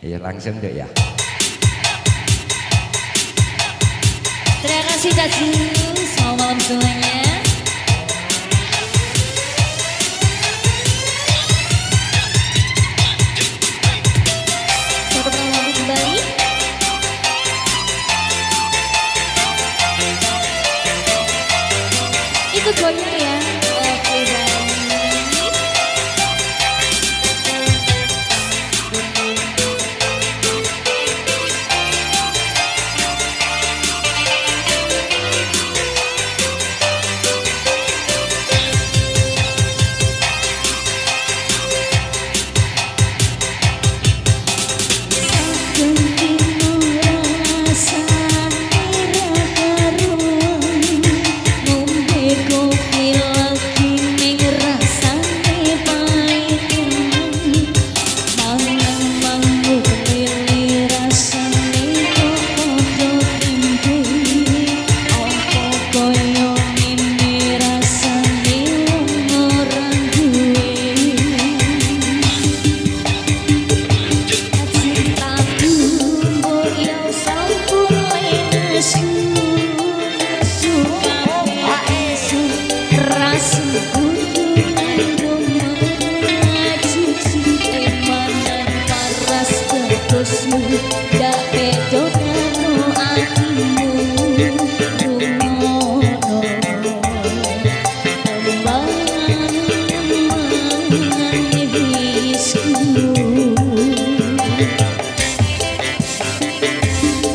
Ya langsung deh ya. Terima kasih Cacu, selamat malam semuanya. Selamat malam kembali. Ikut goyang ya. Oke baik. Gak bedo karo atimu rumono tembangan iblisku.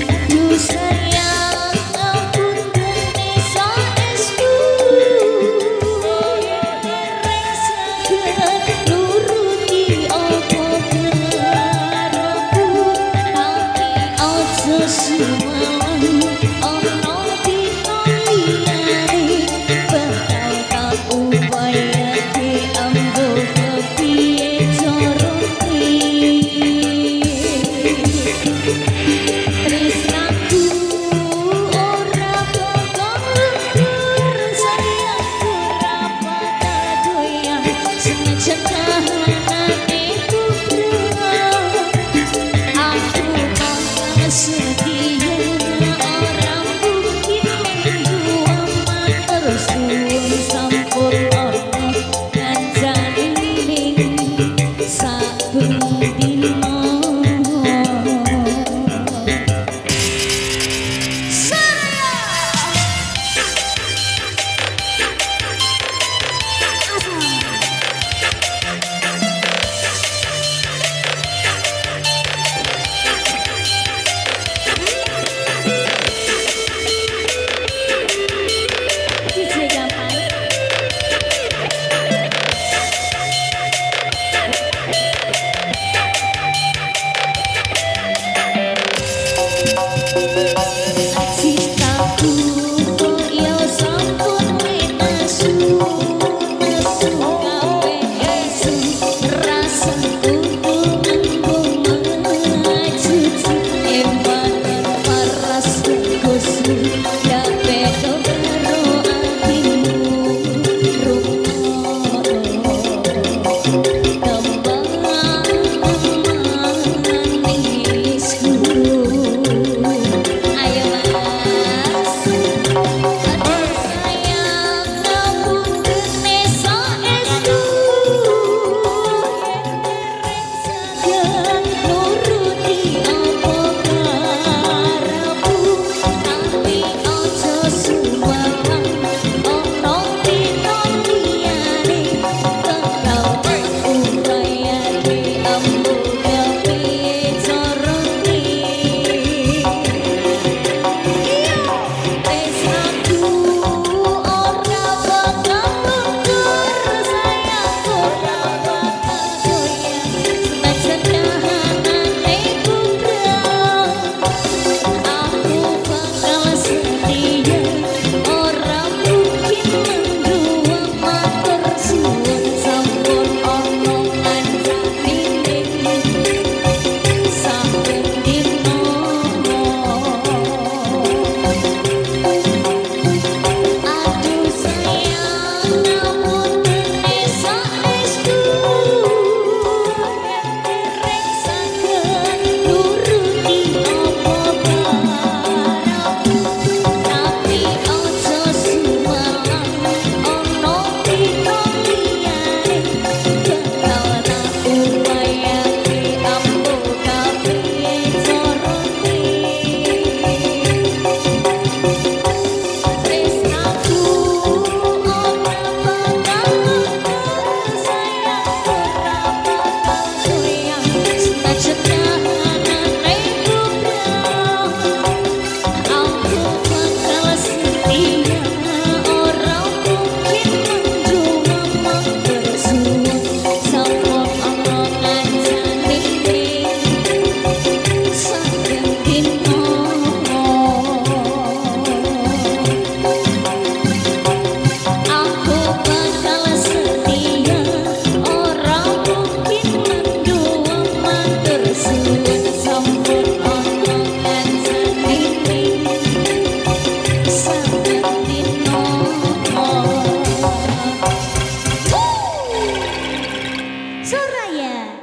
Aduh sayang ampun Ganesha esku rengsakan nuruti apa semalam ono ditayani bakal tak upayake ambo kepiye carane tresnaku ora bakal sayangku ora bakal doyan senajan kahanane kurang aku bakal setia orang mungkin dua mater suwun sampun ono kanjani ning saben dina.